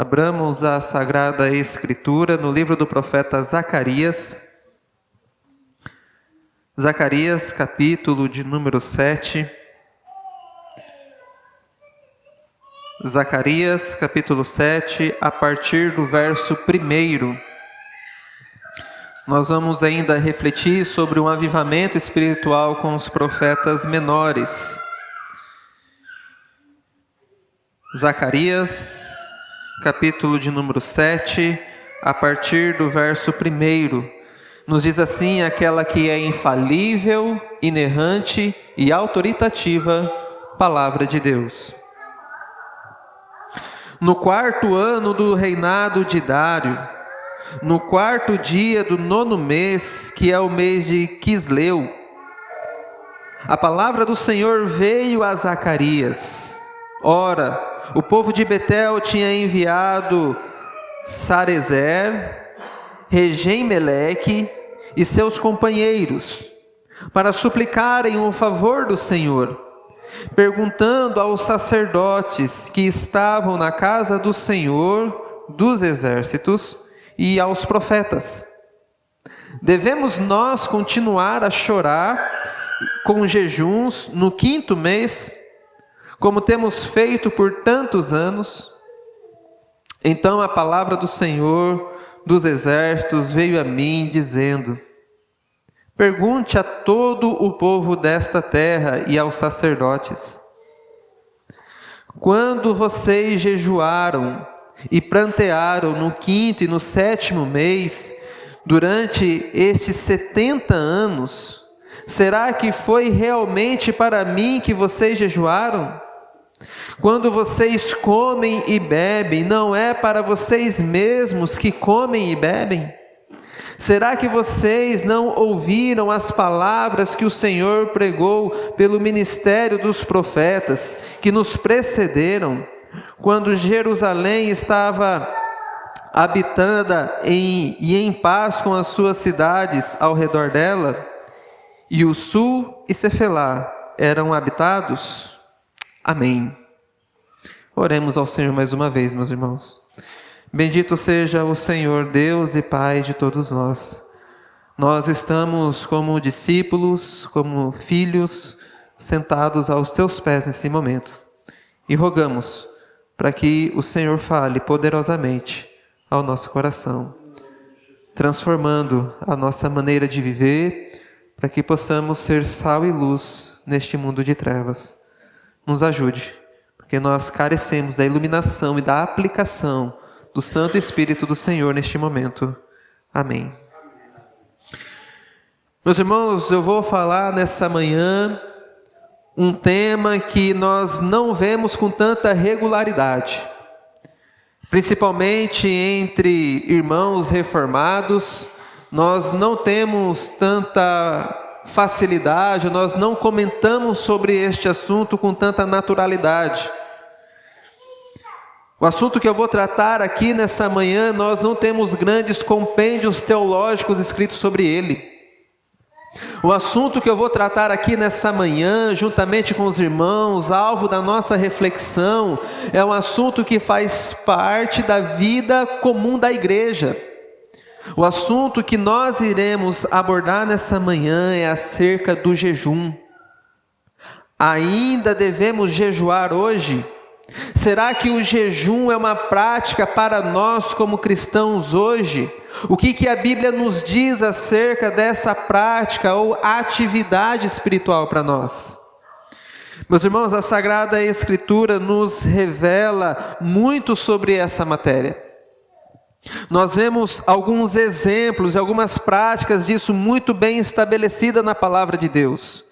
Abramos a Sagrada Escritura no livro do profeta Zacarias. Zacarias, capítulo de número 7. Zacarias, capítulo 7, a partir do verso 1. Nós vamos ainda refletir sobre um avivamento espiritual com os profetas menores. Zacarias, capítulo de número 7, a partir do verso 1, nos diz assim: aquela que é infalível, inerrante e autoritativa, palavra de Deus. No 4º ano do reinado de Dário, no 4º dia do 9º mês, que é o mês de Quisleu, a palavra do Senhor veio a Zacarias. Ora, o povo de Betel tinha enviado Sarezer, Regem-Meleque e seus companheiros para suplicarem o favor do Senhor, perguntando aos sacerdotes que estavam na casa do Senhor dos exércitos e aos profetas: devemos nós continuar a chorar com jejuns no 5º mês, como temos feito por tantos anos? Então a palavra do Senhor dos exércitos veio a mim, dizendo: pergunte a todo o povo desta terra e aos sacerdotes: quando vocês jejuaram e prantearam no 5º e no 7º mês, durante estes 70 anos, será que foi realmente para mim que vocês jejuaram? Quando vocês comem e bebem, não é para vocês mesmos que comem e bebem? Será que vocês não ouviram as palavras que o Senhor pregou pelo ministério dos profetas que nos precederam, quando Jerusalém estava habitada e em paz com as suas cidades ao redor dela, e o sul e Cefelá eram habitados? Amém. Oremos ao Senhor mais uma vez, meus irmãos. Bendito seja o Senhor, Deus e Pai de todos nós. Nós estamos como discípulos, como filhos, sentados aos teus pés nesse momento. E rogamos para que o Senhor fale poderosamente ao nosso coração, transformando a nossa maneira de viver, para que possamos ser sal e luz neste mundo de trevas. Nos ajude, porque nós carecemos da iluminação e da aplicação do Santo Espírito do Senhor neste momento. Amém. Meus irmãos, eu vou falar nessa manhã um tema que nós não vemos com tanta regularidade, principalmente entre irmãos reformados. Nós não temos tanta facilidade, nós não comentamos sobre este assunto com tanta naturalidade. O assunto que eu vou tratar aqui nessa manhã, nós não temos grandes compêndios teológicos escritos sobre ele. O assunto que eu vou tratar aqui nessa manhã, juntamente com os irmãos, alvo da nossa reflexão, é um assunto que faz parte da vida comum da igreja. O assunto que nós iremos abordar nessa manhã é acerca do jejum. Ainda devemos jejuar hoje? Será que o jejum é uma prática para nós como cristãos hoje? O que a Bíblia nos diz acerca dessa prática ou atividade espiritual para nós? Meus irmãos, a Sagrada Escritura nos revela muito sobre essa matéria. Nós vemos alguns exemplos e algumas práticas disso muito bem estabelecida na palavra de Deus.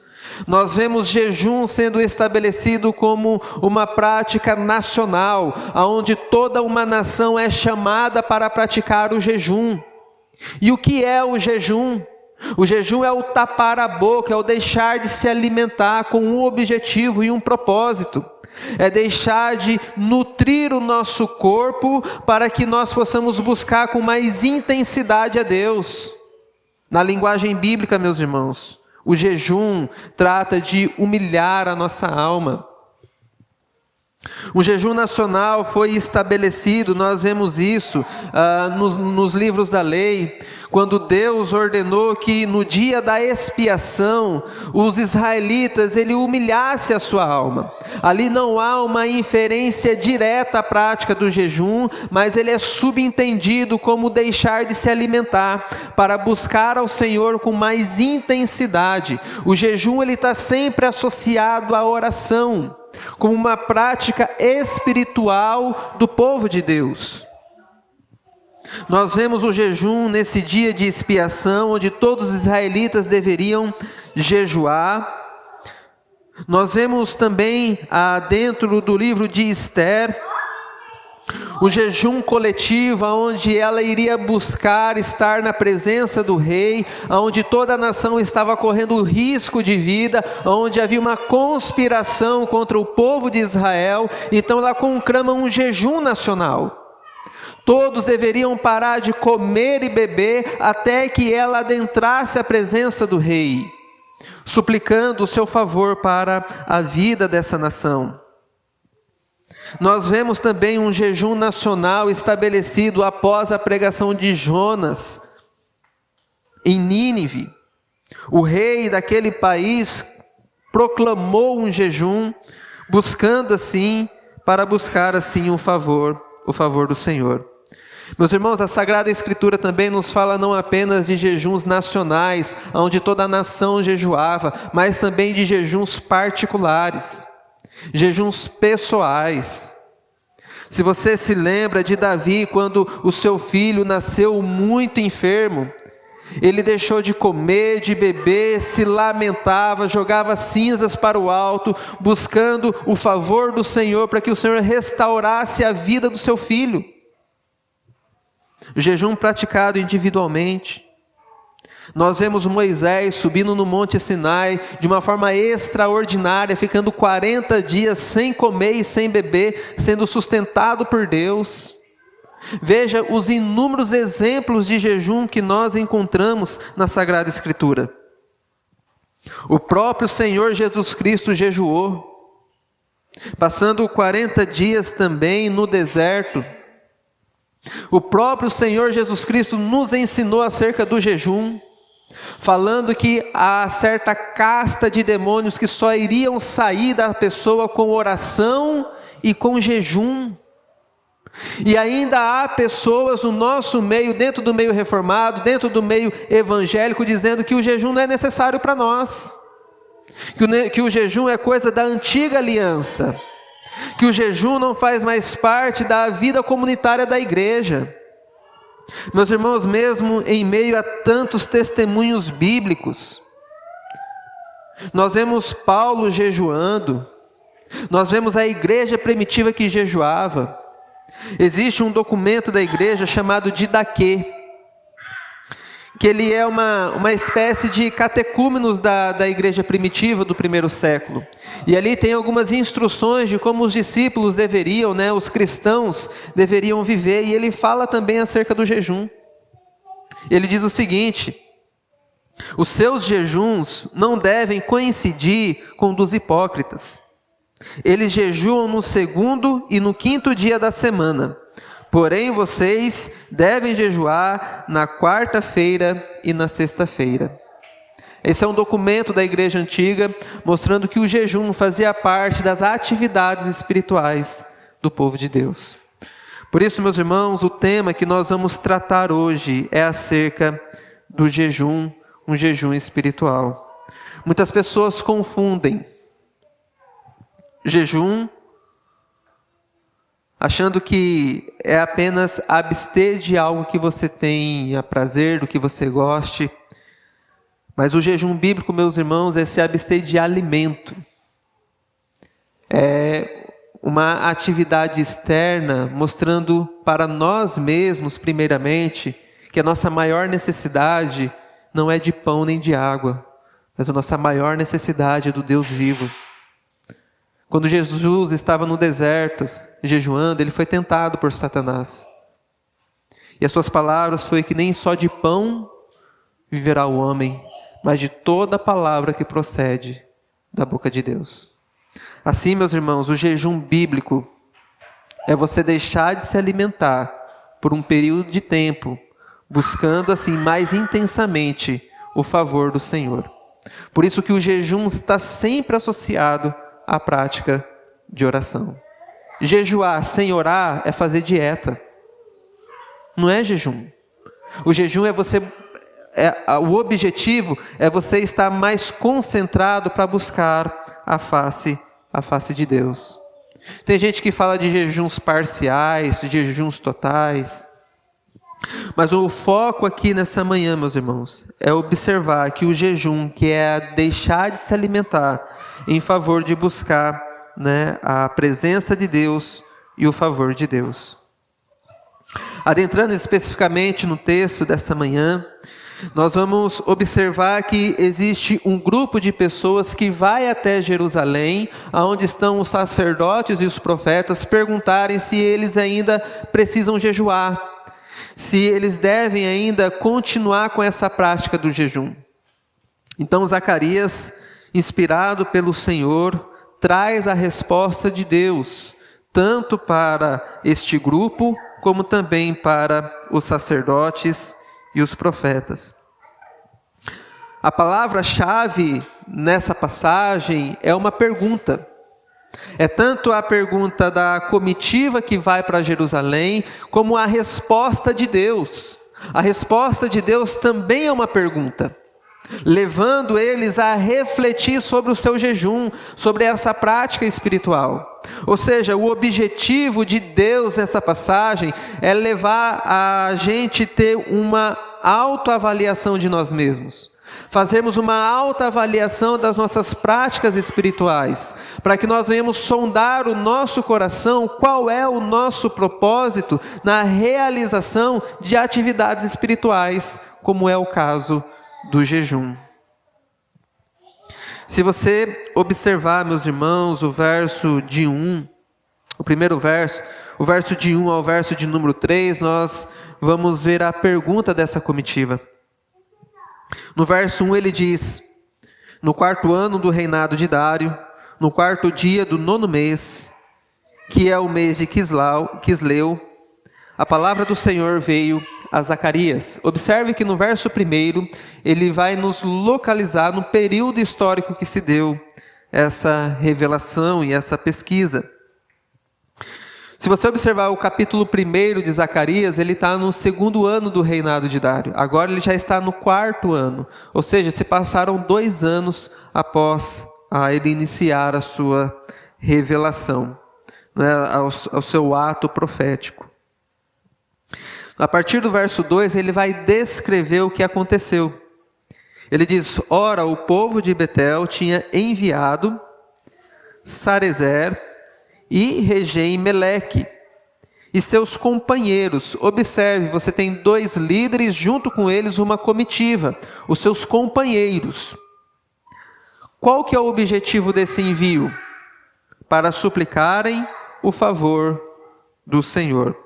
Nós vemos jejum sendo estabelecido como uma prática nacional, onde toda uma nação é chamada para praticar o jejum. E o que é o jejum? O jejum é o tapar a boca, é o deixar de se alimentar com um objetivo e um propósito. É deixar de nutrir o nosso corpo para que nós possamos buscar com mais intensidade a Deus. Na linguagem bíblica, meus irmãos, o jejum trata de humilhar a nossa alma. Um jejum nacional foi estabelecido, nós vemos isso nos livros da lei, quando Deus ordenou que no dia da expiação, os israelitas, ele humilhasse a sua alma. Ali não há uma inferência direta à prática do jejum, mas ele é subentendido como deixar de se alimentar, para buscar ao Senhor com mais intensidade. O jejum ele está sempre associado à oração, como uma prática espiritual do povo de Deus. Nós vemos o jejum nesse dia de expiação, onde todos os israelitas deveriam jejuar. Nós vemos também dentro do livro de Esther, o jejum coletivo, onde ela iria buscar estar na presença do rei, onde toda a nação estava correndo risco de vida, onde havia uma conspiração contra o povo de Israel. Então ela conclama um jejum nacional. Todos deveriam parar de comer e beber até que ela adentrasse a presença do rei, suplicando o seu favor para a vida dessa nação. Nós vemos também um jejum nacional estabelecido após a pregação de Jonas em Nínive. O rei daquele país proclamou um jejum, buscando assim, para buscar assim o favor do Senhor. Meus irmãos, a Sagrada Escritura também nos fala não apenas de jejuns nacionais, onde toda a nação jejuava, mas também de jejuns particulares, jejuns pessoais. Se você se lembra de Davi, quando o seu filho nasceu muito enfermo, ele deixou de comer, de beber, se lamentava, jogava cinzas para o alto, buscando o favor do Senhor, para que o Senhor restaurasse a vida do seu filho. O jejum praticado individualmente. Nós vemos Moisés subindo no Monte Sinai de uma forma extraordinária, ficando 40 dias sem comer e sem beber, sendo sustentado por Deus. Veja os inúmeros exemplos de jejum que nós encontramos na Sagrada Escritura. O próprio Senhor Jesus Cristo jejuou, passando 40 dias também no deserto. O próprio Senhor Jesus Cristo nos ensinou acerca do jejum, falando que há certa casta de demônios que só iriam sair da pessoa com oração e com jejum. E ainda há pessoas no nosso meio, dentro do meio reformado, dentro do meio evangélico, dizendo que o jejum não é necessário para nós, que o jejum é coisa da antiga aliança, que o jejum não faz mais parte da vida comunitária da igreja. Meus irmãos, mesmo em meio a tantos testemunhos bíblicos, nós vemos Paulo jejuando, nós vemos a igreja primitiva que jejuava. Existe um documento da igreja chamado Didaquê, que ele é uma espécie de catecúmenos da igreja primitiva do primeiro século. E ali tem algumas instruções de como os discípulos deveriam, os cristãos deveriam viver. E ele fala também acerca do jejum. Ele diz o seguinte: os seus jejuns não devem coincidir com dos hipócritas. Eles jejuam no 2º e no 5º dia da semana. Porém, vocês devem jejuar na quarta-feira e na sexta-feira. Esse é um documento da igreja antiga, mostrando que o jejum fazia parte das atividades espirituais do povo de Deus. Por isso, meus irmãos, o tema que nós vamos tratar hoje é acerca do jejum, um jejum espiritual. Muitas pessoas confundem jejum, achando que é apenas abster de algo que você tenha prazer, do que você goste. Mas o jejum bíblico, meus irmãos, é se abster de alimento. É uma atividade externa mostrando para nós mesmos, primeiramente, que a nossa maior necessidade não é de pão nem de água, mas a nossa maior necessidade é do Deus vivo. Quando Jesus estava no deserto, jejuando, ele foi tentado por Satanás. E as suas palavras foi que nem só de pão viverá o homem, mas de toda palavra que procede da boca de Deus. Assim, meus irmãos, o jejum bíblico é você deixar de se alimentar por um período de tempo, buscando assim mais intensamente o favor do Senhor. Por isso que o jejum está sempre associado à prática de oração. Jejuar sem orar é fazer dieta. Não é jejum. O jejum o objetivo é você estar mais concentrado para buscar a face de Deus. Tem gente que fala de jejuns parciais, de jejuns totais. Mas o foco aqui nessa manhã, meus irmãos, é observar que o jejum, que é deixar de se alimentar em favor de buscar, a presença de Deus e o favor de Deus. Adentrando especificamente no texto dessa manhã, nós vamos observar que existe um grupo de pessoas que vai até Jerusalém, onde estão os sacerdotes e os profetas, perguntarem se eles ainda precisam jejuar, se eles devem ainda continuar com essa prática do jejum. Então Zacarias, inspirado pelo Senhor, traz a resposta de Deus, tanto para este grupo, como também para os sacerdotes e os profetas. A palavra-chave nessa passagem é uma pergunta. É tanto a pergunta da comitiva que vai para Jerusalém, como a resposta de Deus. A resposta de Deus também é uma pergunta, levando eles a refletir sobre o seu jejum, sobre essa prática espiritual. Ou seja, o objetivo de Deus nessa passagem é levar a gente a ter uma autoavaliação de nós mesmos. Fazermos uma autoavaliação das nossas práticas espirituais, para que nós venhamos sondar o nosso coração, qual é o nosso propósito na realização de atividades espirituais, como é o caso do jejum. Se você observar, meus irmãos, o primeiro verso, o verso de 1 ao verso de número 3, nós vamos ver a pergunta dessa comitiva. No verso 1 ele diz: no 4º ano do reinado de Dário, no 4º dia do 9º mês, que é o mês de Quisleu, a palavra do Senhor veio a Zacarias. Observe que no verso 1 ele vai nos localizar no período histórico que se deu essa revelação e essa pesquisa. Se você observar o capítulo 1 de Zacarias, ele está no 2º ano do reinado de Dário. Agora ele já está no 4º ano. Ou seja, se passaram 2 anos após ele iniciar a sua revelação, ao seu ato profético. A partir do verso 2, ele vai descrever o que aconteceu. Ele diz: ora, o povo de Betel tinha enviado Sarezer e Regem-Meleque e seus companheiros. Observe, você tem 2 líderes, junto com eles uma comitiva, os seus companheiros. Qual que é o objetivo desse envio? Para suplicarem o favor do Senhor,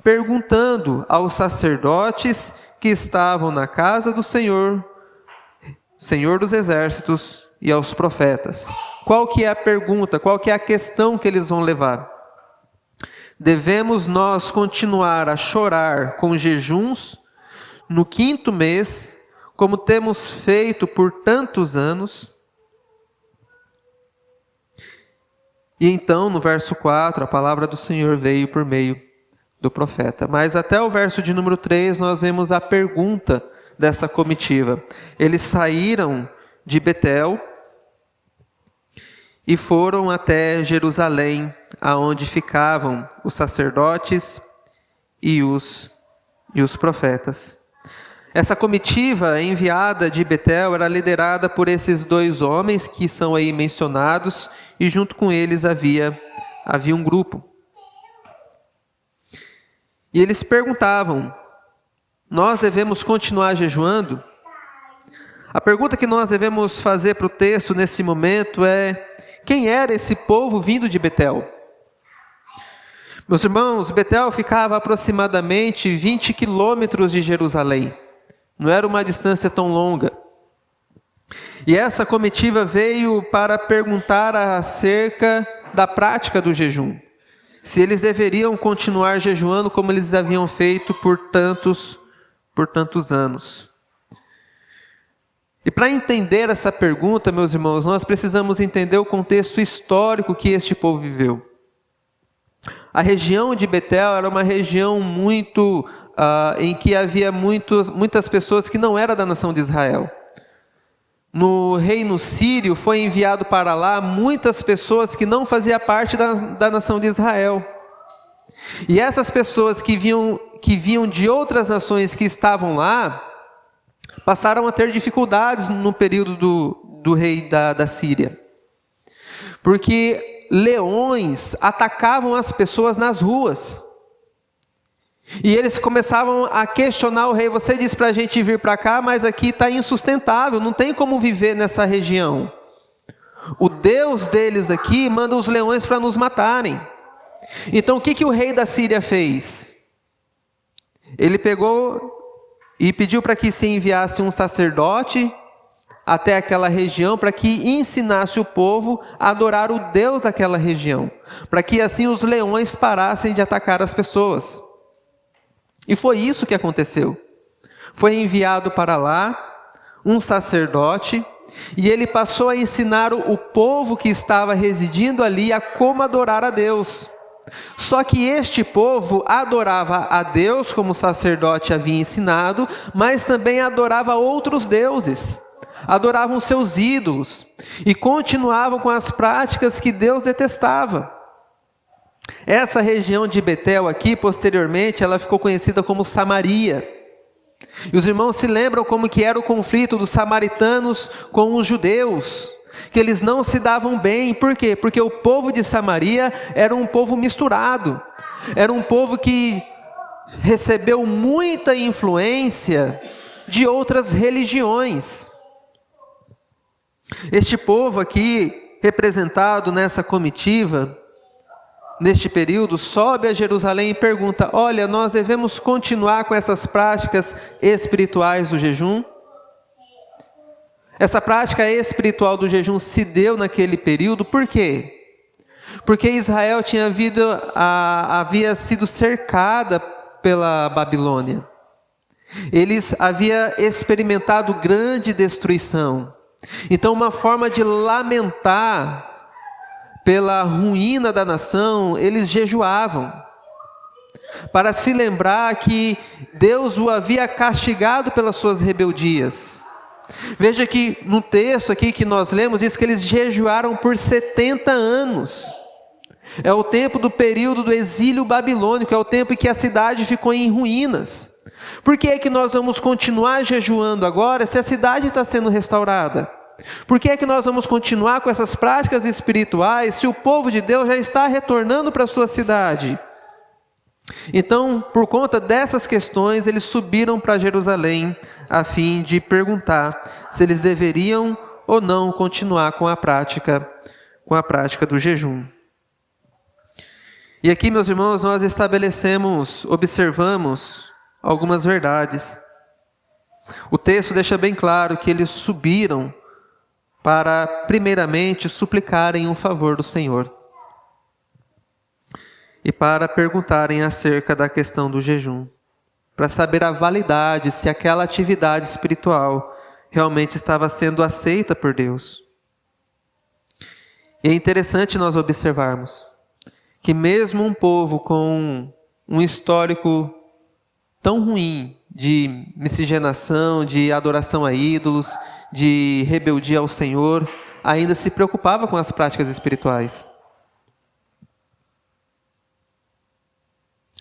perguntando aos sacerdotes que estavam na casa do Senhor, Senhor dos exércitos, e aos profetas. Qual que é a pergunta? Qual que é a questão que eles vão levar? Devemos nós continuar a chorar com jejuns no 5º mês, como temos feito por tantos anos? E então, no verso 4, a palavra do Senhor veio por meio do profeta. Mas até o verso de número 3, nós vemos a pergunta dessa comitiva. Eles saíram de Betel e foram até Jerusalém, aonde ficavam os sacerdotes e os profetas. Essa comitiva enviada de Betel era liderada por esses 2 homens que são aí mencionados, e junto com eles havia um grupo. E eles perguntavam: nós devemos continuar jejuando? A pergunta que nós devemos fazer para o texto nesse momento é: quem era esse povo vindo de Betel? Meus irmãos, Betel ficava a aproximadamente 20 quilômetros de Jerusalém. Não era uma distância tão longa. E essa comitiva veio para perguntar acerca da prática do jejum. Se eles deveriam continuar jejuando como eles haviam feito por tantos anos. E para entender essa pergunta, meus irmãos, nós precisamos entender o contexto histórico que este povo viveu. A região de Betel era uma região em que havia muitas pessoas que não eram da nação de Israel. No reino sírio foi enviado para lá muitas pessoas que não faziam parte da nação de Israel. E essas pessoas que vinham de outras nações que estavam lá, passaram a ter dificuldades no período do rei da Síria. Porque leões atacavam as pessoas nas ruas. E eles começavam a questionar o rei: você disse para a gente vir para cá, mas aqui está insustentável, não tem como viver nessa região. O Deus deles aqui manda os leões para nos matarem. Então o que o rei da Síria fez? Ele pegou e pediu para que se enviasse um sacerdote até aquela região, para que ensinasse o povo a adorar o Deus daquela região, para que assim os leões parassem de atacar as pessoas. E foi isso que aconteceu. Foi enviado para lá um sacerdote, e ele passou a ensinar o povo que estava residindo ali a como adorar a Deus. Só que este povo adorava a Deus, como o sacerdote havia ensinado, mas também adorava outros deuses, adoravam seus ídolos, e continuavam com as práticas que Deus detestava. Essa região de Betel aqui, posteriormente, ela ficou conhecida como Samaria. E os irmãos se lembram como que era o conflito dos samaritanos com os judeus, que eles não se davam bem. Por quê? Porque o povo de Samaria era um povo misturado, era um povo que recebeu muita influência de outras religiões. Este povo aqui, representado nessa comitiva, neste período, sobe a Jerusalém e pergunta: olha, nós devemos continuar com essas práticas espirituais do jejum? Essa prática espiritual do jejum se deu naquele período, por quê? Porque Israel havia sido cercada pela Babilônia. Eles haviam experimentado grande destruição. Então, uma forma de lamentar pela ruína da nação, eles jejuavam, para se lembrar que Deus o havia castigado pelas suas rebeldias. Veja que no texto aqui que nós lemos, diz que eles jejuaram por 70 anos. É o tempo do período do exílio babilônico, é o tempo em que a cidade ficou em ruínas. Por que é que nós vamos continuar jejuando agora, se a cidade está sendo restaurada? Por que é que nós vamos continuar com essas práticas espirituais, se o povo de Deus já está retornando para a sua cidade? Então, por conta dessas questões, eles subiram para Jerusalém, a fim de perguntar se eles deveriam ou não continuar com a prática do jejum. E aqui, meus irmãos, nós observamos algumas verdades. O texto deixa bem claro que eles subiram para, primeiramente, suplicarem um favor do Senhor e para perguntarem acerca da questão do jejum, para saber a validade, se aquela atividade espiritual realmente estava sendo aceita por Deus. E é interessante nós observarmos que mesmo um povo com um histórico tão ruim de miscigenação, de adoração a ídolos, de rebeldia ao Senhor, ainda se preocupava com as práticas espirituais.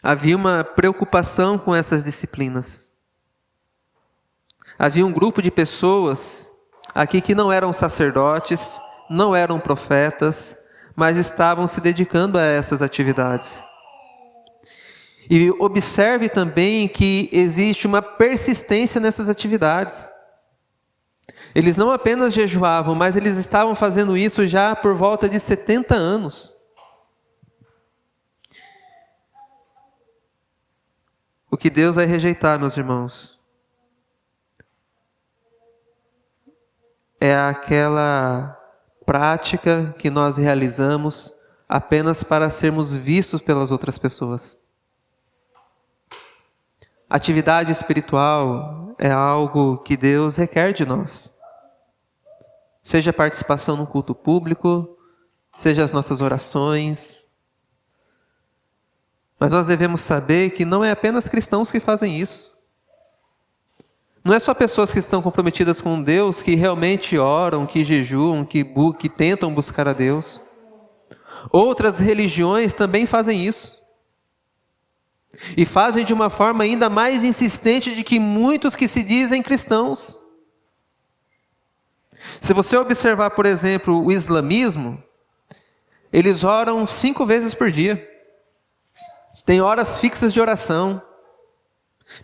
Havia uma preocupação com essas disciplinas. Havia um grupo de pessoas aqui que não eram sacerdotes, não eram profetas, mas estavam se dedicando a essas atividades. E observe também que existe uma persistência nessas atividades. Eles não apenas jejuavam, mas eles estavam fazendo isso já por volta de 70 anos. O que Deus vai rejeitar, meus irmãos, é aquela prática que nós realizamos apenas para sermos vistos pelas outras pessoas. Atividade espiritual é algo que Deus requer de nós. Seja a participação no culto público, seja as nossas orações. Mas nós devemos saber que não é apenas cristãos que fazem isso. Não é só pessoas que estão comprometidas com Deus, que realmente oram, que jejuam, que tentam buscar a Deus. Outras religiões também fazem isso. E fazem de uma forma ainda mais insistente de que muitos que se dizem cristãos. Se você observar, por exemplo, o islamismo, eles oram 5 vezes por dia. Tem horas fixas de oração.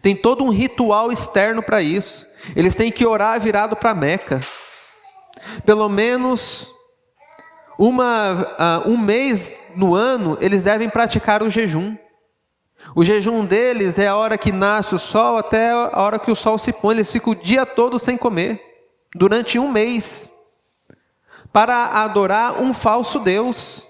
Tem todo um ritual externo para isso. Eles têm que orar virado para Meca. Pelo menos um mês no ano, eles devem praticar o jejum. O jejum deles é a hora que nasce o sol até a hora que o sol se põe. Eles ficam o dia todo sem comer, durante 1 mês, para adorar um falso Deus.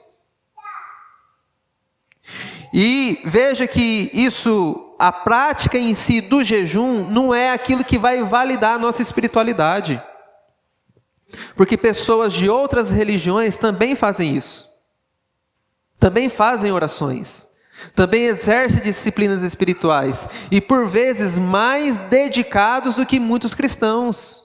E veja que isso, a prática em si do jejum, não é aquilo que vai validar a nossa espiritualidade. Porque pessoas de outras religiões também fazem isso. Também fazem orações. Também exercem disciplinas espirituais. E por vezes mais dedicados do que muitos cristãos.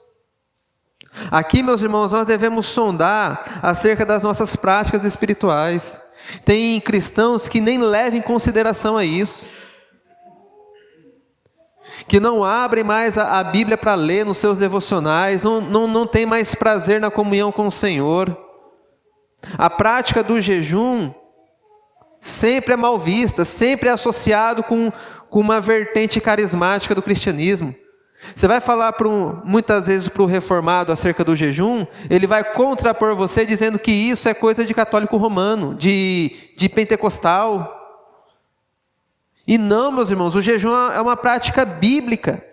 Aqui, meus irmãos, nós devemos sondar acerca das nossas práticas espirituais. Tem cristãos que nem levam em consideração a isso. Que não abrem mais a Bíblia para ler nos seus devocionais, não tem mais prazer na comunhão com o Senhor. A prática do jejum sempre é mal vista, sempre é associado com uma vertente carismática do cristianismo. Você vai falar muitas vezes para o reformado acerca do jejum, ele vai contrapor você dizendo que isso é coisa de católico romano, de pentecostal. E não, meus irmãos, o jejum é uma prática bíblica.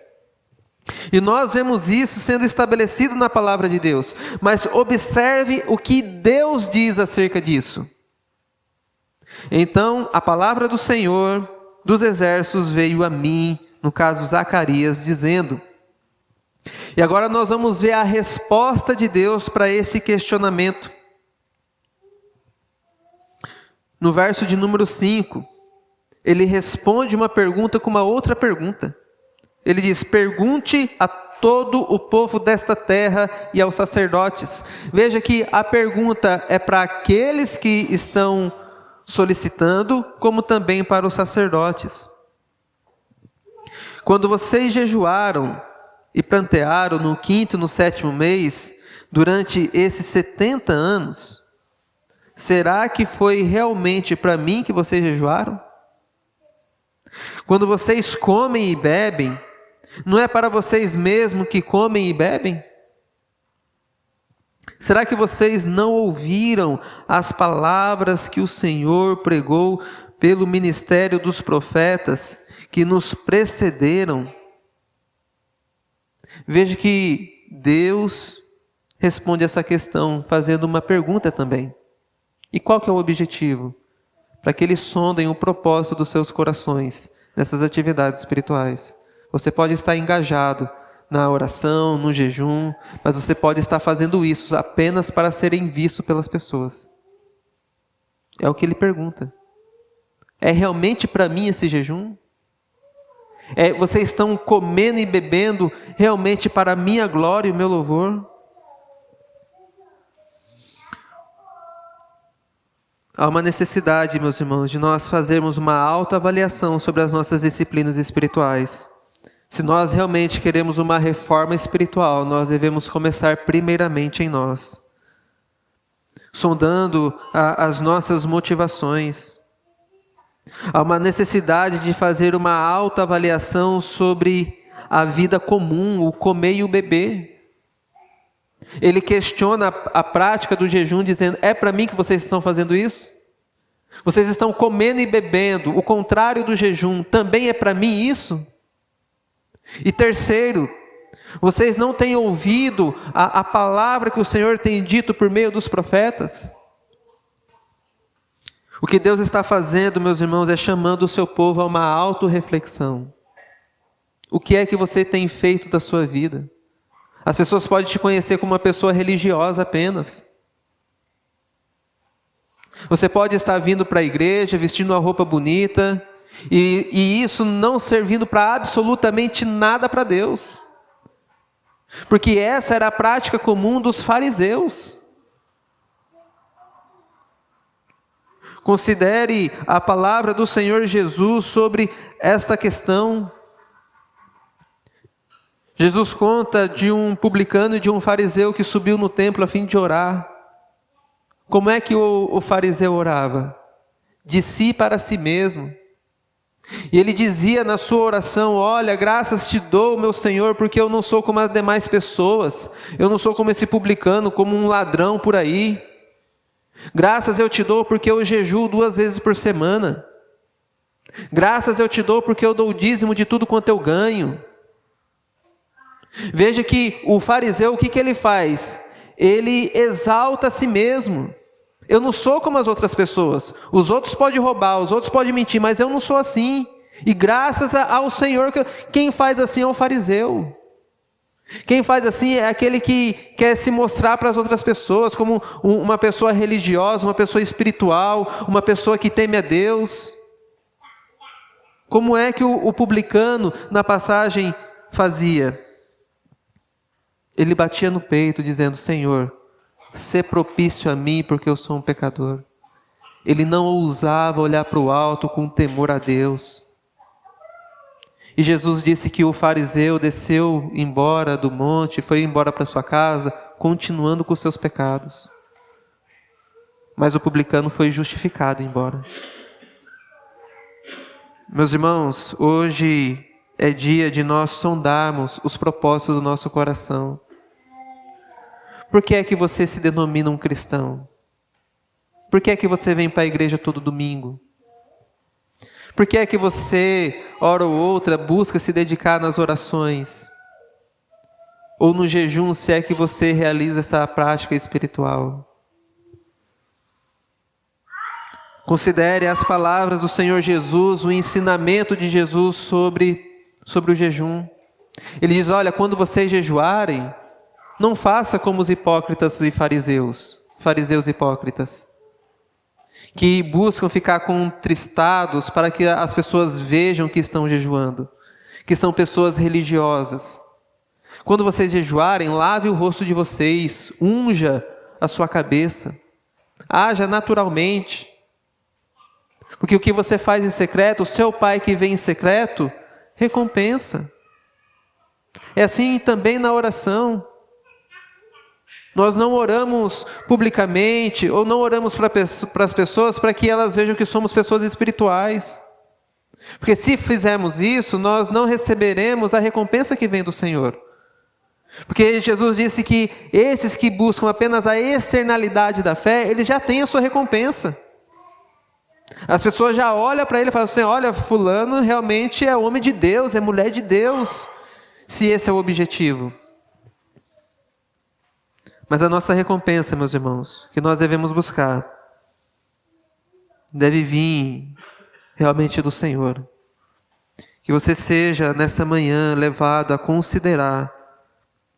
E nós vemos isso sendo estabelecido na palavra de Deus. Mas observe o que Deus diz acerca disso. Então, a palavra do Senhor dos exércitos veio a mim, no caso Zacarias, dizendo. E agora nós vamos ver a resposta de Deus para esse questionamento. No verso de número 5, ele responde uma pergunta com uma outra pergunta. Ele diz: pergunte a todo o povo desta terra e aos sacerdotes. Veja que a pergunta é para aqueles que estão solicitando, como também para os sacerdotes. Quando vocês jejuaram e prantearam no 5º e no 7º mês, durante esses 70 anos, será que foi realmente para mim que vocês jejuaram? Quando vocês comem e bebem, não é para vocês mesmos que comem e bebem? Será que vocês não ouviram as palavras que o Senhor pregou pelo ministério dos profetas que nos precederam? Veja que Deus responde essa questão fazendo uma pergunta também. E qual que é o objetivo? Para que eles sondem o propósito dos seus corações nessas atividades espirituais. Você pode estar engajado na oração, no jejum, mas você pode estar fazendo isso apenas para serem vistos pelas pessoas. É o que ele pergunta. É realmente para mim esse jejum? Vocês estão comendo e bebendo realmente para a minha glória e o meu louvor? Há uma necessidade, meus irmãos, de nós fazermos uma autoavaliação sobre as nossas disciplinas espirituais. Se nós realmente queremos uma reforma espiritual, nós devemos começar primeiramente em nós, sondando as nossas motivações. Há uma necessidade de fazer uma autoavaliação sobre a vida comum, o comer e o beber. Ele questiona a prática do jejum, dizendo: é para mim que vocês estão fazendo isso? Vocês estão comendo e bebendo, o contrário do jejum, também é para mim isso? E terceiro, Vocês não têm ouvido a palavra que o Senhor tem dito por meio dos profetas? O que Deus está fazendo, meus irmãos, é chamando o seu povo a uma autorreflexão. O que é que você tem feito da sua vida? As pessoas podem te conhecer como uma pessoa religiosa apenas. Você pode estar vindo para a igreja, vestindo uma roupa bonita, e isso não servindo para absolutamente nada para Deus. Porque essa era a prática comum dos fariseus. Considere a palavra do Senhor Jesus sobre esta questão. Jesus conta de um publicano e de um fariseu que subiu no templo a fim de orar. Como é que o fariseu orava? De si para si mesmo. E ele dizia na sua oração: olha, graças te dou, meu Senhor, porque eu não sou como as demais pessoas. Eu não sou como esse publicano, como um ladrão por aí. Graças eu te dou porque eu jejuo 2 vezes por semana. Graças eu te dou porque eu dou o dízimo de tudo quanto eu ganho. Veja que o fariseu, o que ele faz? Ele exalta a si mesmo. Eu não sou como as outras pessoas. Os outros podem roubar, os outros podem mentir, mas eu não sou assim. E graças ao Senhor, quem faz assim é o fariseu. Quem faz assim é aquele que quer se mostrar para as outras pessoas como uma pessoa religiosa, uma pessoa espiritual, uma pessoa que teme a Deus. Como é que o publicano na passagem fazia? Ele batia no peito dizendo: Senhor, sê propício a mim porque eu sou um pecador. Ele não ousava olhar para o alto com temor a Deus. E Jesus disse que o fariseu desceu embora do monte, foi embora para sua casa, continuando com seus pecados. Mas o publicano foi justificado embora. Meus irmãos, hoje é dia de nós sondarmos os propósitos do nosso coração. Por que é que você se denomina um cristão? Por que é que você vem para a igreja todo domingo? Por que é que você, hora ou outra, busca se dedicar nas orações? Ou no jejum, se é que você realiza essa prática espiritual? Considere as palavras do Senhor Jesus, o ensinamento de Jesus sobre o jejum. Ele diz: olha, quando vocês jejuarem, não faça como os hipócritas e fariseus hipócritas, que buscam ficar contristados para que as pessoas vejam que estão jejuando, que são pessoas religiosas. Quando vocês jejuarem, lave o rosto de vocês, unja a sua cabeça, haja naturalmente, porque o que você faz em secreto, o seu Pai que vem em secreto, recompensa. É assim também na oração. Nós não oramos publicamente, ou não oramos para as pessoas para que elas vejam que somos pessoas espirituais. Porque se fizermos isso, nós não receberemos a recompensa que vem do Senhor. Porque Jesus disse que esses que buscam apenas a externalidade da fé, eles já têm a sua recompensa. As pessoas já olham para ele e falam assim: olha, fulano realmente é homem de Deus, é mulher de Deus, se esse é o objetivo. Mas a nossa recompensa, meus irmãos, que nós devemos buscar, deve vir realmente do Senhor. Que você seja, nessa manhã, levado a considerar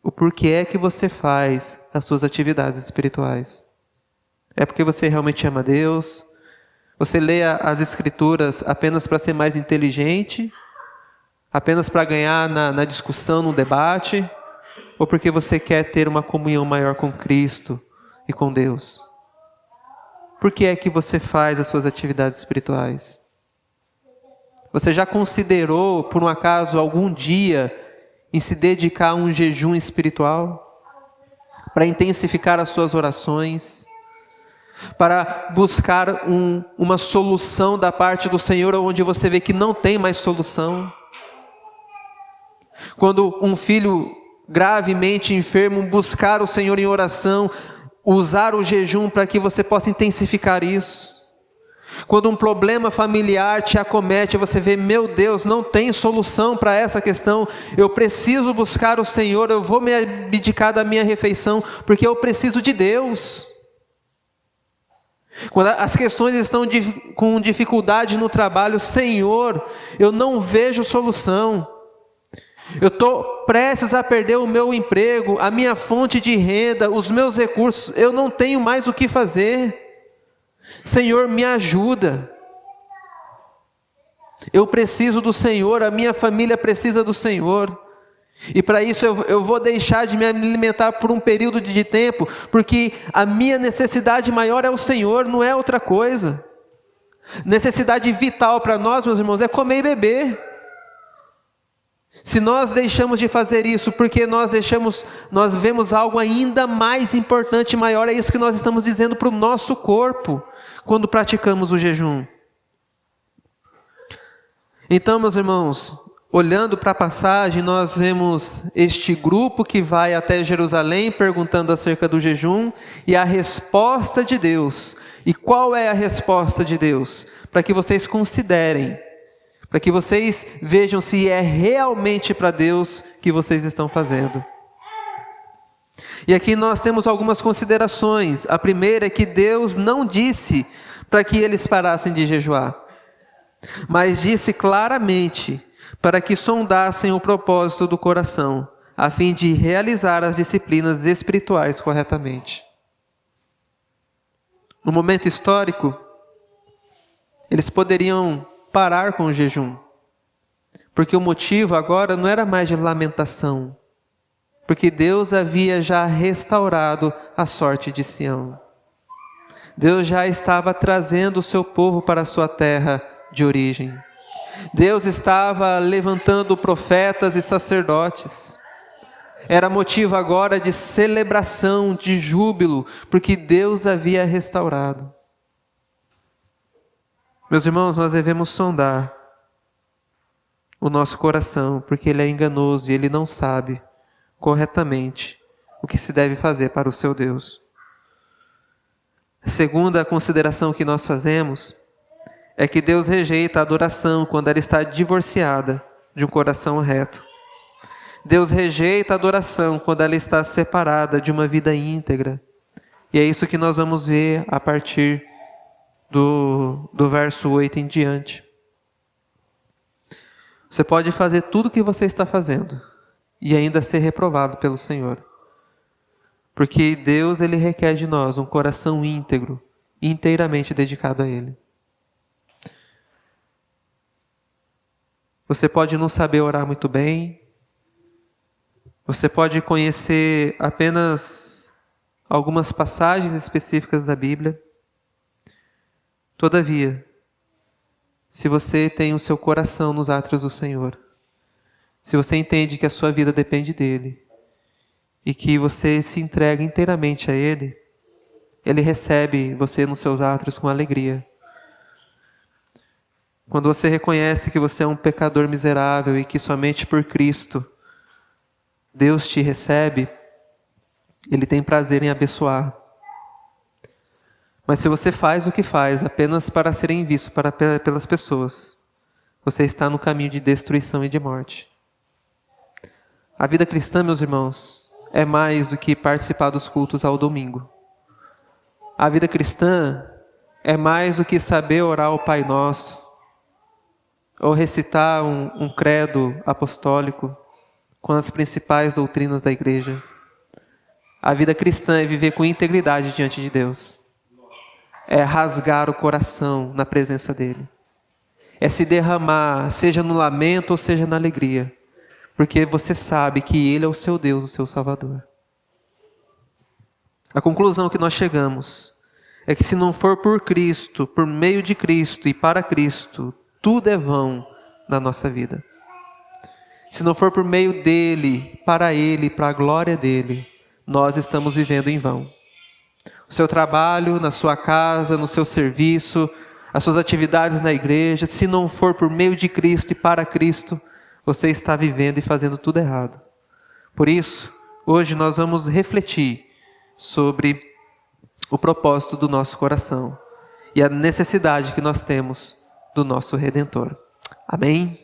o porquê é que você faz as suas atividades espirituais. É porque você realmente ama Deus? Você lê as Escrituras apenas para ser mais inteligente? Apenas para ganhar na discussão, no debate? Ou porque você quer ter uma comunhão maior com Cristo e com Deus? Por que é que você faz as suas atividades espirituais? Você já considerou, por um acaso, algum dia, em se dedicar a um jejum espiritual? Para intensificar as suas orações? Para buscar uma solução da parte do Senhor, onde você vê que não tem mais solução? Quando um filho gravemente enfermo, buscar o Senhor em oração, usar o jejum para que você possa intensificar isso. Quando um problema familiar te acomete, você vê, meu Deus, não tem solução para essa questão, eu preciso buscar o Senhor, eu vou me abdicar da minha refeição, porque eu preciso de Deus. Quando as questões estão com dificuldade no trabalho, Senhor, eu não vejo solução. Eu estou prestes a perder o meu emprego, a minha fonte de renda, os meus recursos, eu não tenho mais o que fazer. Senhor, me ajuda. Eu preciso do Senhor, a minha família precisa do Senhor. E para isso eu vou deixar de me alimentar por um período de tempo, porque a minha necessidade maior é o Senhor, não é outra coisa. Necessidade vital para nós, meus irmãos, é comer e beber. Se nós deixamos de fazer isso porque nós vemos algo ainda mais importante e maior, é isso que nós estamos dizendo para o nosso corpo quando praticamos o jejum. Então, meus irmãos, olhando para a passagem, nós vemos este grupo que vai até Jerusalém perguntando acerca do jejum e a resposta de Deus. E qual é a resposta de Deus? Para que vocês considerem, para que vocês vejam se é realmente para Deus que vocês estão fazendo. E aqui nós temos algumas considerações. A primeira é que Deus não disse para que eles parassem de jejuar, mas disse claramente para que sondassem o propósito do coração, a fim de realizar as disciplinas espirituais corretamente. No momento histórico, eles poderiam parar com o jejum, porque o motivo agora não era mais de lamentação, porque Deus havia já restaurado a sorte de Sião. Deus já estava trazendo o seu povo para a sua terra de origem. Deus estava levantando profetas e sacerdotes. Era motivo agora de celebração, de júbilo, porque Deus havia restaurado. Meus irmãos, nós devemos sondar o nosso coração, porque ele é enganoso e ele não sabe corretamente o que se deve fazer para o seu Deus. A segunda consideração que nós fazemos é que Deus rejeita a adoração quando ela está divorciada de um coração reto. Deus rejeita a adoração quando ela está separada de uma vida íntegra. E é isso que nós vamos ver a partir do verso 8 em diante. Você pode fazer tudo o que você está fazendo e ainda ser reprovado pelo Senhor. Porque Deus, ele requer de nós um coração íntegro, inteiramente dedicado a Ele. Você pode não saber orar muito bem, você pode conhecer apenas algumas passagens específicas da Bíblia. Todavia, se você tem o seu coração nos átrios do Senhor, se você entende que a sua vida depende dEle, e que você se entrega inteiramente a Ele, Ele recebe você nos seus átrios com alegria. Quando você reconhece que você é um pecador miserável e que somente por Cristo Deus te recebe, Ele tem prazer em abençoar. Mas se você faz o que faz apenas para serem visto pelas pessoas, você está no caminho de destruição e de morte. A vida cristã, meus irmãos, é mais do que participar dos cultos ao domingo. A vida cristã é mais do que saber orar o Pai Nosso, ou recitar um credo apostólico com as principais doutrinas da igreja. A vida cristã é viver com integridade diante de Deus. É rasgar o coração na presença dEle. É se derramar, seja no lamento ou seja na alegria, porque você sabe que Ele é o seu Deus, o seu Salvador. A conclusão que nós chegamos é que se não for por Cristo, por meio de Cristo e para Cristo, tudo é vão na nossa vida. Se não for por meio dEle, para Ele, para a glória dEle, nós estamos vivendo em vão. O seu trabalho, na sua casa, no seu serviço, as suas atividades na igreja, se não for por meio de Cristo e para Cristo, você está vivendo e fazendo tudo errado. Por isso, hoje nós vamos refletir sobre o propósito do nosso coração e a necessidade que nós temos do nosso Redentor. Amém?